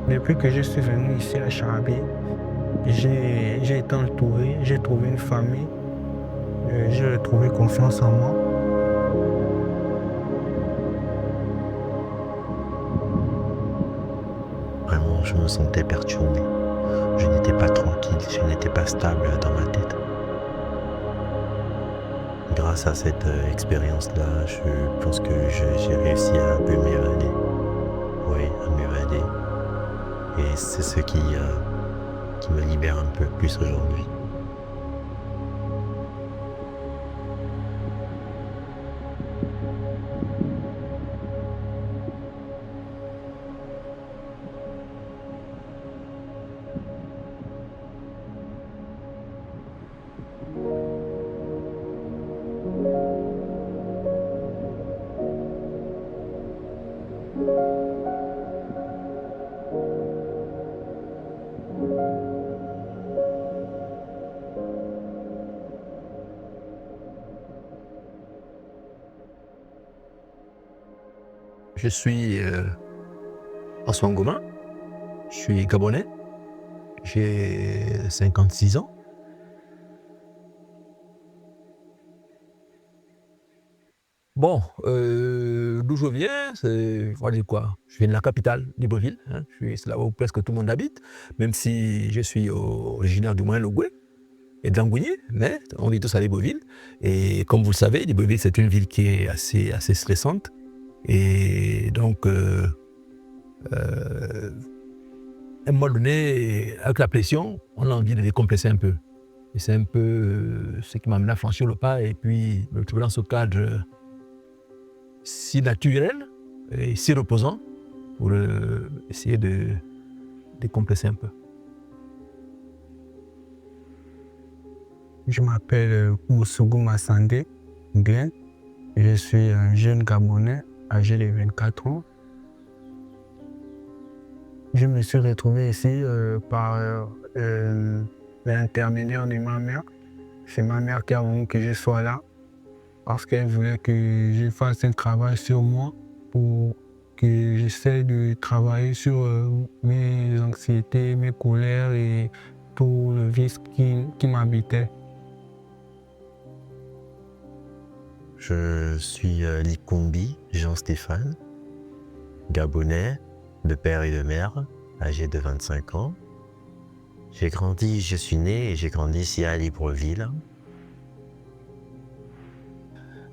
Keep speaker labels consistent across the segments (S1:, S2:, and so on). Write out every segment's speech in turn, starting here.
S1: Depuis que je suis venu ici à Charabi, j'ai été entouré, j'ai trouvé une famille, j'ai retrouvé confiance en moi.
S2: Vraiment, je me sentais perturbé. Je n'étais pas tranquille, je n'étais pas stable dans ma tête. Grâce à cette expérience-là, je pense que j'ai réussi à un peu m'évader. Oui, à m'évader. Et c'est ce qui me libère un peu plus aujourd'hui.
S3: Je suis François Ngoma, je suis gabonais, j'ai 56 ans. Bon, d'où je viens, voilà dire quoi, je viens de la capitale, Libreville, hein, c'est là où presque tout le monde habite, même si je suis originaire du Moyen-Logoué et de Langougny, mais on vit tous à Libreville. Et comme vous le savez, Libreville, c'est une ville qui est assez stressante. Et donc, à un moment donné, avec la pression, on a envie de décompresser un peu. Et c'est un peu ce qui m'a amené à franchir le pas et puis me trouver dans ce cadre si naturel et si reposant pour essayer de décompresser un peu.
S1: Je m'appelle Moussougou Massandé Glenn. Je suis un jeune Gabonais âgé de 24 ans. Je me suis retrouvé ici par l'intermédiaire de ma mère. C'est ma mère qui a voulu que je sois là parce qu'elle voulait que je fasse un travail sur moi pour que j'essaie de travailler sur mes anxiétés, mes colères et tout le vice qui m'habitait.
S2: Je suis Likombi Jean-Stéphane, gabonais, de père et de mère, âgé de 25 ans. Je suis né et j'ai grandi ici à Libreville.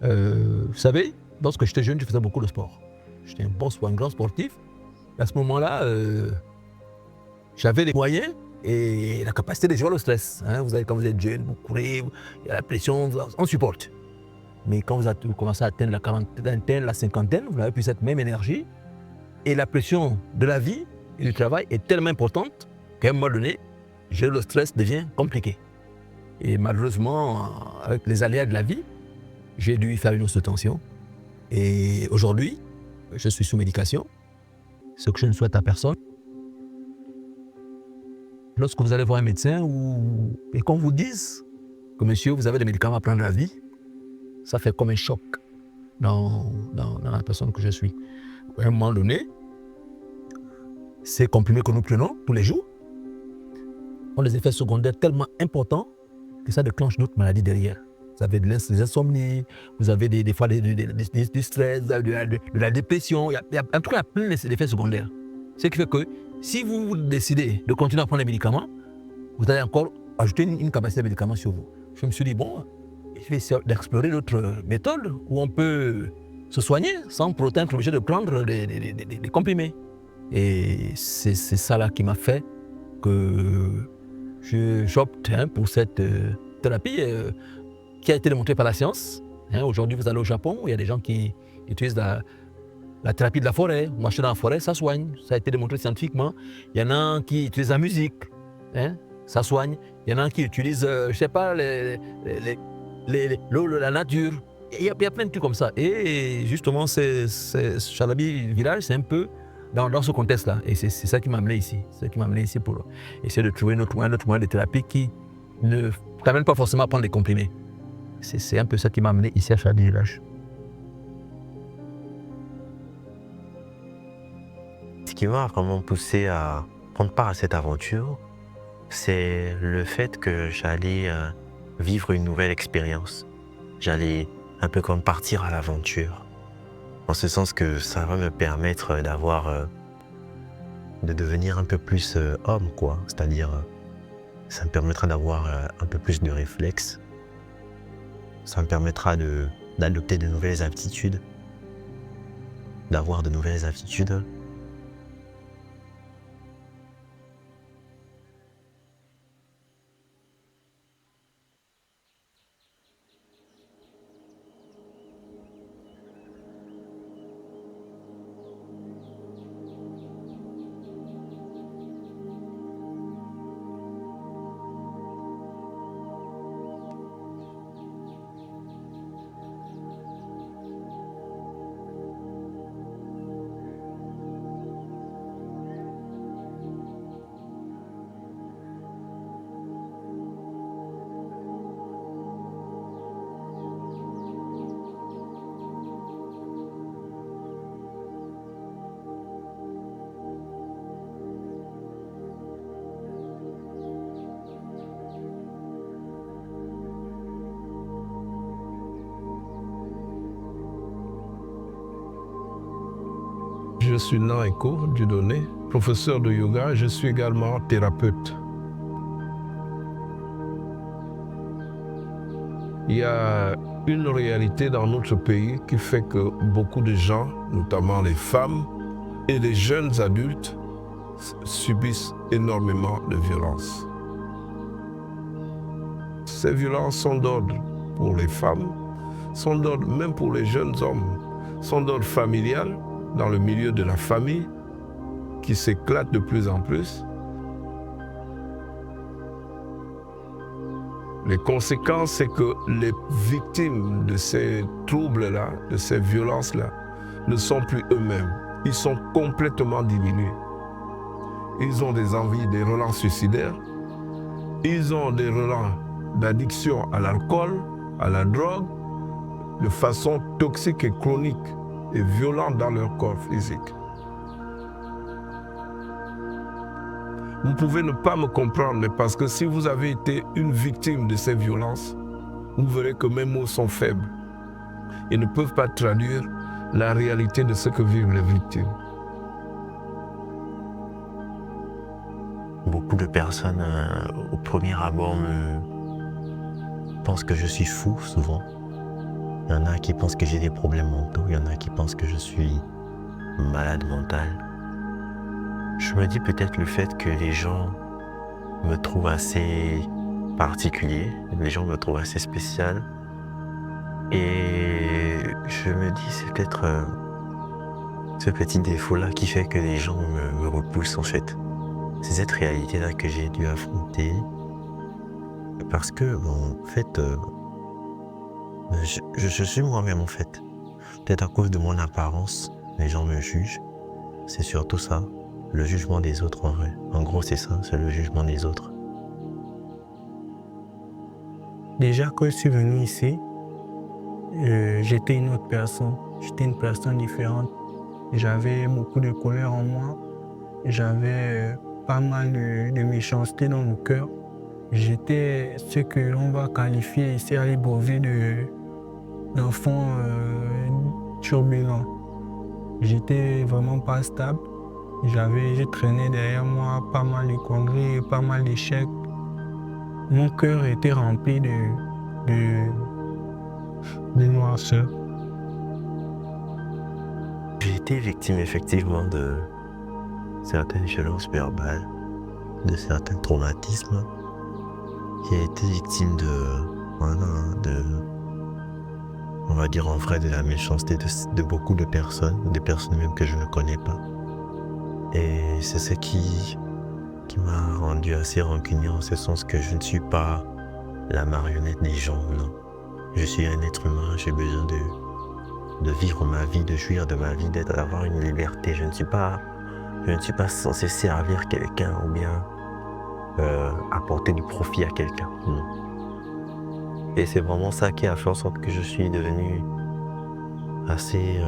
S3: Vous savez, lorsque j'étais jeune, je faisais beaucoup de sport. J'étais un grand sportif. À ce moment-là, j'avais les moyens et la capacité de gérer le stress. Hein. Vous savez, quand vous êtes jeune, vous courez, il y a la pression, on supporte. Mais quand vous commencez à atteindre la quarantaine, la cinquantaine, vous n'avez plus cette même énergie. Et la pression de la vie et du travail est tellement importante qu'à un moment donné, gérer le stress devient compliqué. Et malheureusement, avec les aléas de la vie, j'ai dû faire une hausse de tension. Et aujourd'hui, je suis sous médication, ce que je ne souhaite à personne. Lorsque vous allez voir un médecin et qu'on vous dise que monsieur, vous avez des médicaments à prendre à vie, ça fait comme un choc dans la personne que je suis. À un moment donné, ces comprimés que nous prenons tous les jours ont des effets secondaires tellement importants que ça déclenche d'autres maladies derrière. Vous avez des insomnies, vous avez des fois du stress, vous avez de la dépression, il y a plein d'effets secondaires. Ce qui fait que si vous décidez de continuer à prendre les médicaments, vous allez encore ajouter une capacité de médicaments sur vous. Je me suis dit, bon, je vais essayer d'explorer d'autres méthodes où on peut se soigner sans pour autant être obligé de prendre des comprimés. Et c'est ça là qui m'a fait que j'opte pour cette thérapie qui a été démontrée par la science. Aujourd'hui, vous allez au Japon, il y a des gens qui utilisent la thérapie de la forêt. Marcher dans la forêt, ça soigne. Ça a été démontré scientifiquement. Il y en a qui utilisent la musique, ça soigne. Il y en a qui utilisent, je ne sais pas, l'eau, la nature. Il y a plein de trucs comme ça. Et justement, Chalabi Village, c'est un peu dans ce contexte-là. Et c'est ça qui m'a amené ici. C'est ça qui m'a amené ici pour essayer de trouver un autre moyen de thérapie qui ne t'amène pas forcément à prendre des comprimés. C'est un peu ça qui m'a amené ici à Chalabi Village.
S2: ce qui m'a vraiment poussé à prendre part à cette aventure, c'est le fait que j'allais vivre une nouvelle expérience. J'allais un peu comme partir à l'aventure. En ce sens que ça va me permettre de devenir un peu plus homme, quoi. C'est-à-dire, ça me permettra d'avoir un peu plus de réflexes. Ça me permettra d'adopter de nouvelles aptitudes, d'avoir de nouvelles aptitudes.
S4: Je suis Naeko Dieudonné, professeur de yoga. Je suis également thérapeute. Il y a une réalité dans notre pays qui fait que beaucoup de gens, notamment les femmes et les jeunes adultes, subissent énormément de violences. Ces violences sont d'ordre pour les femmes, sont d'ordre même pour les jeunes hommes, sont d'ordre familial, dans le milieu de la famille, qui s'éclate de plus en plus. Les conséquences, c'est que les victimes de ces troubles-là, de ces violences-là, ne sont plus eux-mêmes. Ils sont complètement diminués. Ils ont des envies, des relents suicidaires. Ils ont des relents d'addiction à l'alcool, à la drogue, de façon toxique et chronique et violente dans leur corps physique. Vous pouvez ne pas me comprendre, mais parce que si vous avez été une victime de ces violences, vous verrez que mes mots sont faibles et ne peuvent pas traduire la réalité de ce que vivent les victimes.
S2: Beaucoup de personnes, au premier abord, pensent que je suis fou, souvent. Il y en a qui pensent que j'ai des problèmes mentaux, il y en a qui pensent que je suis malade mental. Je me dis peut-être le fait que les gens me trouvent assez particulier, les gens me trouvent assez spécial. Et je me dis c'est peut-être ce petit défaut-là qui fait que les gens me repoussent en fait. C'est cette réalité-là que j'ai dû affronter. Parce que, bon, en fait, je suis moi-même en fait. Peut-être à cause de mon apparence, les gens me jugent. C'est surtout ça, le jugement des autres en vrai. En gros, c'est ça, c'est le jugement des autres.
S1: Déjà, quand je suis venu ici, j'étais une autre personne. J'étais une personne différente. J'avais beaucoup de colère en moi. J'avais pas mal de méchanceté dans le cœur. J'étais ce que l'on va qualifier ici à Libreville d'enfant turbulent. J'étais vraiment pas stable. J'ai traîné derrière moi pas mal de conneries, pas mal d'échecs. Mon cœur était rempli de noirceur.
S2: J'ai été victime effectivement de certaines violences verbales, de certains traumatismes. J'ai été victime on va dire en vrai, de la méchanceté de beaucoup de personnes, des personnes même que je ne connais pas. Et c'est ce qui m'a rendu assez rancunier en ce sens que je ne suis pas la marionnette des gens, non. Je suis un être humain, j'ai besoin de vivre ma vie, de jouir de ma vie, d'avoir une liberté. Je ne suis pas censé servir quelqu'un ou bien apporter du profit à quelqu'un, non. Et c'est vraiment ça qui a fait en sorte que je suis devenu assez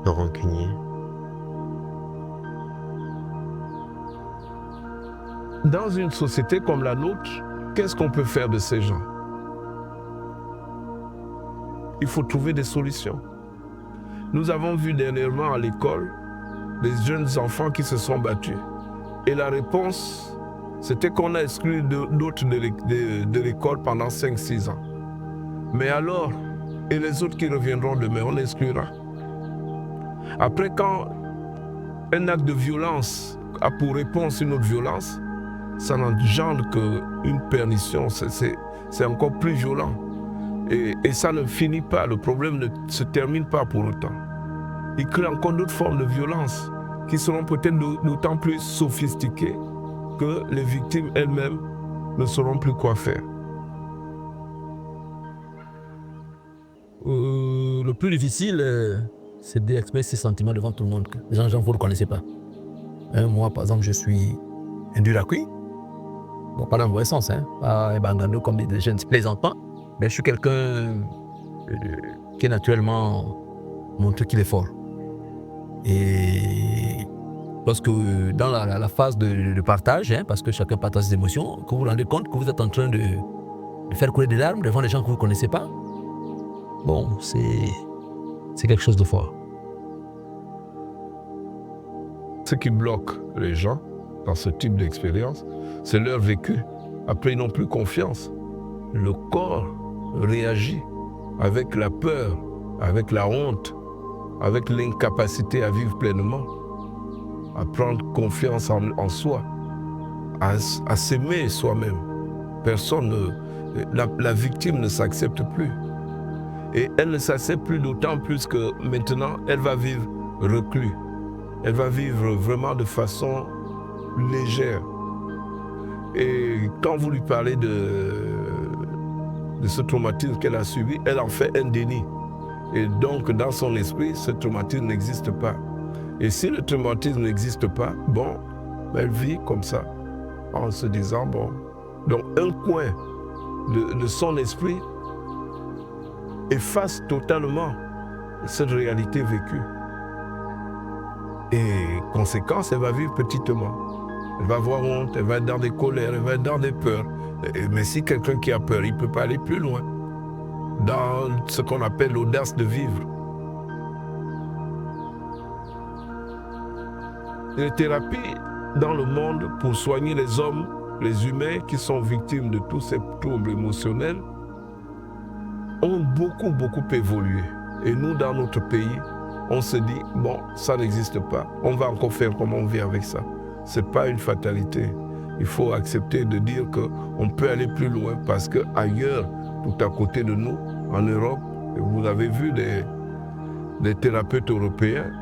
S2: rancunier.
S4: dans une société comme la nôtre, qu'est-ce qu'on peut faire de ces gens? Il faut trouver des solutions. Nous avons vu dernièrement à l'école des jeunes enfants qui se sont battus. Et la réponse, c'était qu'on a exclu d'autres de l'école pendant 5-6 ans. Mais alors, et les autres qui reviendront demain, on exclura. Après, quand un acte de violence a pour réponse une autre violence, ça n'engendre qu'une perdition, c'est encore plus violent. Et ça ne finit pas, le problème ne se termine pas pour autant. Il crée encore d'autres formes de violence qui seront peut-être d'autant plus sophistiquées que les victimes elles-mêmes ne sauront plus quoi faire.
S3: Le plus difficile, c'est d'exprimer ses sentiments devant tout le monde. Les gens, vous ne le connaissez pas. Moi, par exemple, je suis un dur à cuire. Bon, pas dans le vrai sens, pas un bangando comme des jeunes plaisantants. Mais je suis quelqu'un qui est naturellement montré qu'il est fort. Et lorsque dans la phase de partage, parce que chacun partage ses émotions, que vous vous rendez compte que vous êtes en train de faire couler des larmes devant des gens que vous ne connaissez pas, bon, c'est quelque chose de fort.
S4: Ce qui bloque les gens dans ce type d'expérience, c'est leur vécu. Après, ils n'ont plus confiance. Le corps réagit avec la peur, avec la honte, avec l'incapacité à vivre pleinement, à prendre confiance en soi, à s'aimer soi-même. La victime ne s'accepte plus. Et elle ne s'accepte plus d'autant plus que maintenant, elle va vivre reclus. Elle va vivre vraiment de façon légère. Et quand vous lui parlez de ce traumatisme qu'elle a subi, elle en fait un déni. Et donc, dans son esprit, ce traumatisme n'existe pas. Et si le traumatisme n'existe pas, bon, elle vit comme ça, en se disant, bon, donc un coin de son esprit efface totalement cette réalité vécue. Et conséquence, elle va vivre petitement. Elle va avoir honte, elle va être dans des colères, elle va être dans des peurs. Mais si quelqu'un qui a peur, il ne peut pas aller plus loin dans ce qu'on appelle l'audace de vivre. Les thérapies dans le monde pour soigner les hommes, les humains qui sont victimes de tous ces troubles émotionnels ont beaucoup évolué. Et nous, dans notre pays, on se dit, bon, ça n'existe pas. On va encore faire comment on vit avec ça. Ce n'est pas une fatalité. Il faut accepter de dire qu'on peut aller plus loin parce qu'ailleurs, tout à côté de nous, en Europe, vous avez vu des thérapeutes européens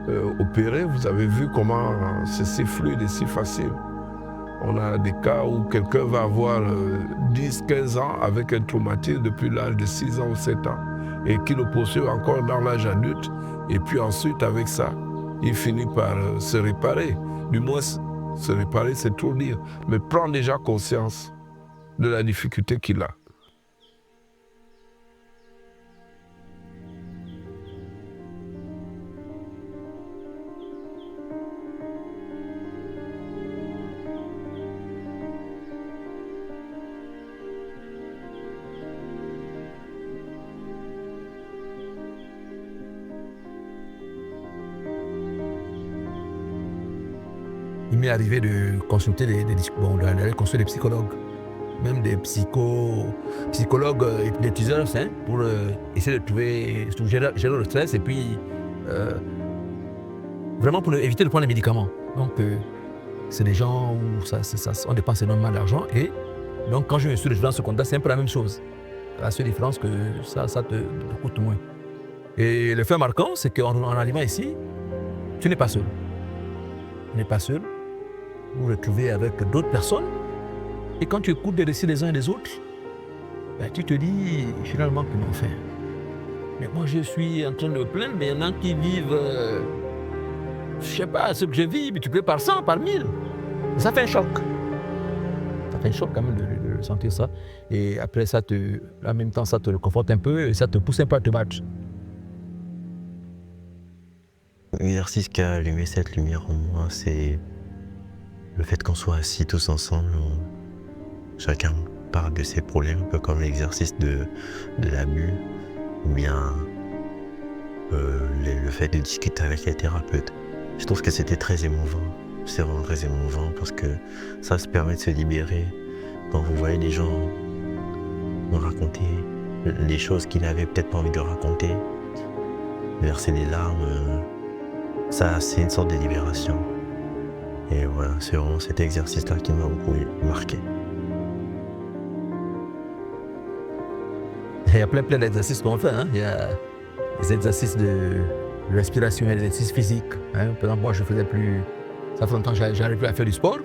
S4: opérer, vous avez vu comment c'est si fluide et si facile. On a des cas où quelqu'un va avoir 10-15 ans avec un traumatisme depuis l'âge de 6 ans ou 7 ans et qui le poursuit encore dans l'âge adulte. Et puis ensuite, avec ça, il finit par se réparer. Du moins, se réparer, c'est trop dire. Mais prendre déjà conscience de la difficulté qu'il a.
S3: Il m'est arrivé de consulter d'aller consulter des psychologues, même des psychologues hypnotiseurs, pour essayer de gérer le stress et puis vraiment pour éviter de prendre les médicaments. Donc c'est des gens où on dépense énormément d'argent et donc quand je me suis retrouvé dans ce contexte, c'est un peu la même chose. La seule différence que ça te coûte moins. Et le fait marquant, c'est qu'en arrivant ici, tu n'es pas seul. Tu n'es pas seul. Vous vous retrouvez avec d'autres personnes. Et quand tu écoutes des récits des uns et des autres, ben, tu te dis finalement que non, enfin. Mais moi je suis en train de me plaindre, mais il y en a qui vivent, je sais pas, ce que je vis, mais tu peux par 100, par 1000. Ça fait un choc. Ça fait un choc quand même de sentir ça. Et après ça, en même temps, ça te conforte un peu et ça te pousse un peu à te battre.
S2: L'exercice qui a allumé cette lumière en moi, c'est le fait qu'on soit assis tous ensemble, chacun parle de ses problèmes, un peu comme l'exercice de l'abus, ou bien le fait de discuter avec les thérapeutes. Je trouve que c'était très émouvant. C'est vraiment très émouvant parce que ça se permet de se libérer. Quand vous voyez des gens nous raconter les choses qu'ils n'avaient peut-être pas envie de raconter, verser des larmes, ça c'est une sorte de libération. Et voilà, c'est vraiment cet exercice-là qui m'a beaucoup marqué.
S3: Il y a plein d'exercices qu'on fait. Hein. Il y a des exercices de respiration, des exercices physiques. Hein. Par exemple, moi, je faisais plus... Ça fait longtemps que j'arrive plus à faire du sport.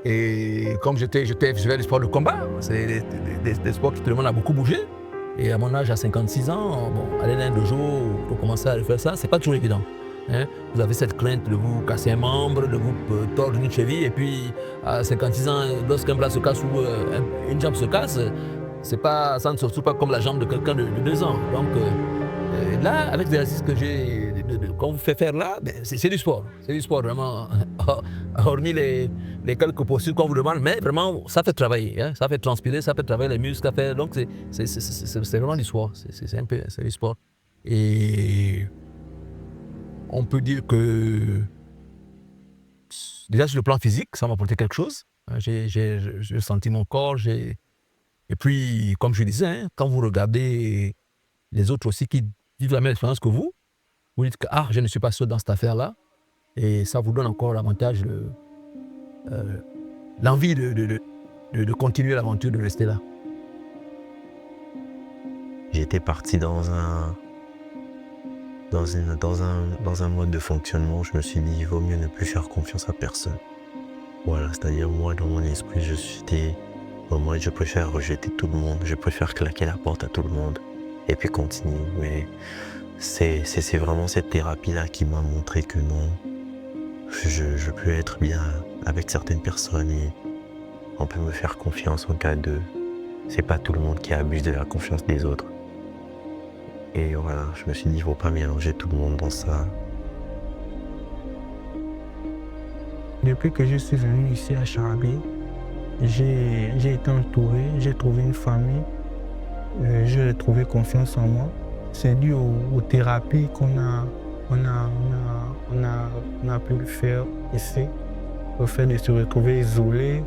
S3: Et comme je faisais du sport de combat, c'est des sports qui te demandent à beaucoup bouger. Et à mon âge, à 56 ans, bon, aller dans un dojo pour commencer à faire ça, c'est pas toujours évident. Hein. Vous avez cette crainte de vous casser un membre, de vous tordre une cheville, et puis à 56 ans, lorsqu'un bras se casse ou une jambe se casse, ça ne se trouve pas comme la jambe de quelqu'un de 2 ans. Donc là, avec l'exercice que j'ai, qu'on vous fait faire là, ben, c'est du sport. C'est du sport vraiment, hormis les quelques postures qu'on vous demande, mais vraiment, ça fait travailler, hein, ça fait transpirer, ça fait travailler les muscles, donc c'est vraiment du sport, c'est du sport. Et on peut dire que, déjà sur le plan physique, ça m'a apporté quelque chose. J'ai senti mon corps, et puis, comme je disais, hein, quand vous regardez les autres aussi qui vivent la même expérience que vous dites que je ne suis pas seul dans cette affaire-là, et ça vous donne encore davantage l'envie de continuer l'aventure, de rester là.
S2: J'étais parti dans un mode de fonctionnement où je me suis dit, il vaut mieux ne plus faire confiance à personne. Voilà, c'est-à-dire moi, dans mon esprit, moi, je préfère rejeter tout le monde, je préfère claquer la porte à tout le monde et puis continuer. Mais c'est vraiment cette thérapie-là qui m'a montré que non, je peux être bien avec certaines personnes et on peut me faire confiance en cas de... C'est pas tout le monde qui abuse de la confiance des autres. Et voilà, je me suis dit, il ne faut pas mélanger tout le monde dans ça.
S1: Depuis que je suis venu ici à Charabi, j'ai été entouré, j'ai trouvé une famille, j'ai trouvé confiance en moi. C'est dû aux thérapies qu'on a pu faire ici. Le fait de se retrouver isolé,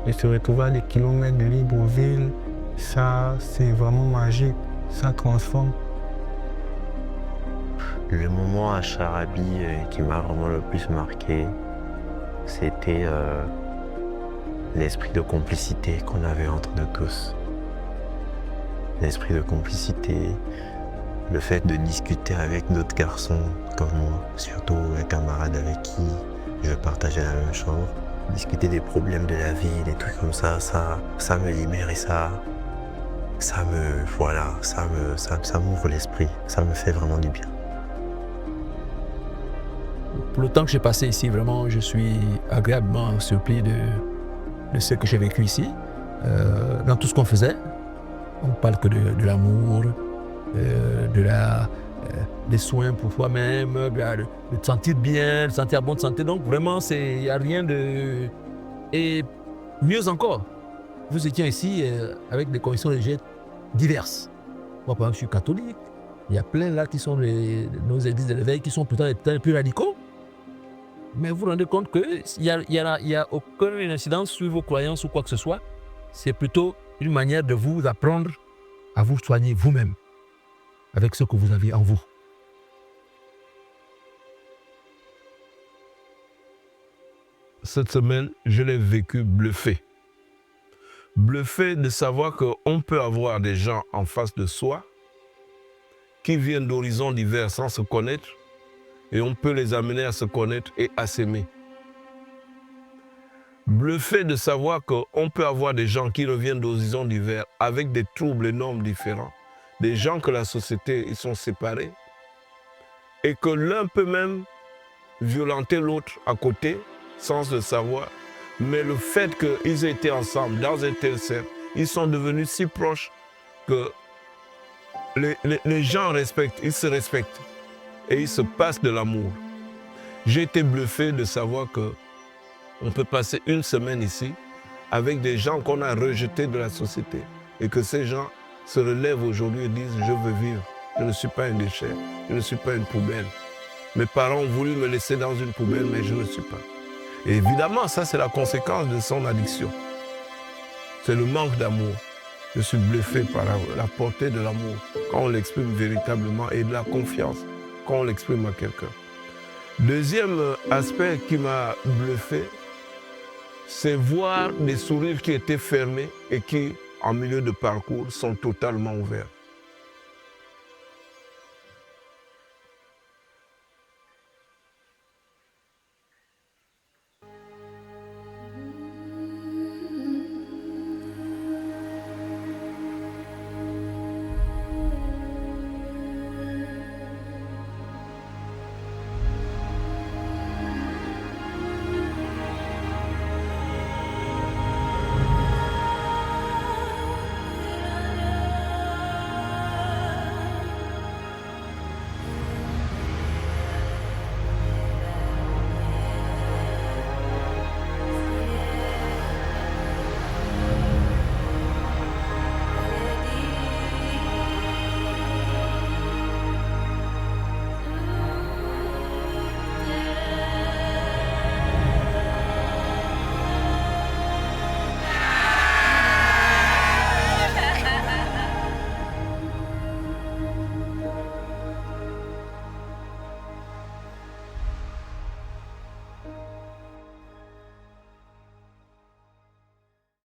S1: de se retrouver à des kilomètres de Libreville, ça c'est vraiment magique, ça transforme.
S2: Le moment à Charabi qui m'a vraiment le plus marqué, c'était l'esprit de complicité qu'on avait entre nous tous. L'esprit de complicité, le fait de discuter avec d'autres garçons comme moi, surtout un camarade avec qui je partageais la même chambre. Discuter des problèmes de la vie, des trucs comme ça me libère et ça m'ouvre l'esprit, ça me fait vraiment du bien.
S3: Pour le temps que j'ai passé ici, vraiment, je suis agréablement surpris de ce que j'ai vécu ici. Dans tout ce qu'on faisait, on parle que de l'amour, des soins pour soi-même, de te sentir bien, de te sentir en bonne santé. Donc vraiment, il n'y a rien de... Et mieux encore, nous étions ici avec des convictions religieuses diverses. Moi, par exemple, je suis catholique. Il y a plein là qui sont nos églises de l'éveil qui sont plutôt un peu radicaux. Mais vous vous rendez compte qu'il n'y a aucune incidence sur vos croyances ou quoi que ce soit. C'est plutôt une manière de vous apprendre à vous soigner vous-même avec ce que vous avez en vous.
S4: Cette semaine, je l'ai vécu bluffé. Bluffé de savoir qu'on peut avoir des gens en face de soi qui viennent d'horizons divers sans se connaître et on peut les amener à se connaître et à s'aimer. Bluffé de savoir qu'on peut avoir des gens qui reviennent d'horizons divers avec des troubles énormes différents, des gens que la société, ils sont séparés et que l'un peut même violenter l'autre à côté sans le savoir. Mais le fait qu'ils aient été ensemble dans un tel cercle, ils sont devenus si proches que les gens respectent, ils se respectent et ils se passent de l'amour. J'ai été bluffé de savoir que on peut passer une semaine ici avec des gens qu'on a rejetés de la société et que ces gens se relèvent aujourd'hui et disent « je veux vivre, je ne suis pas un déchet, je ne suis pas une poubelle. Mes parents ont voulu me laisser dans une poubelle, mais je ne suis pas. » Et évidemment, ça c'est la conséquence de son addiction. C'est le manque d'amour. Je suis bluffé par la portée de l'amour quand on l'exprime véritablement et de la confiance quand on l'exprime à quelqu'un. Deuxième aspect qui m'a bluffé, c'est voir des sourires qui étaient fermés et qui, en milieu de parcours, sont totalement ouverts.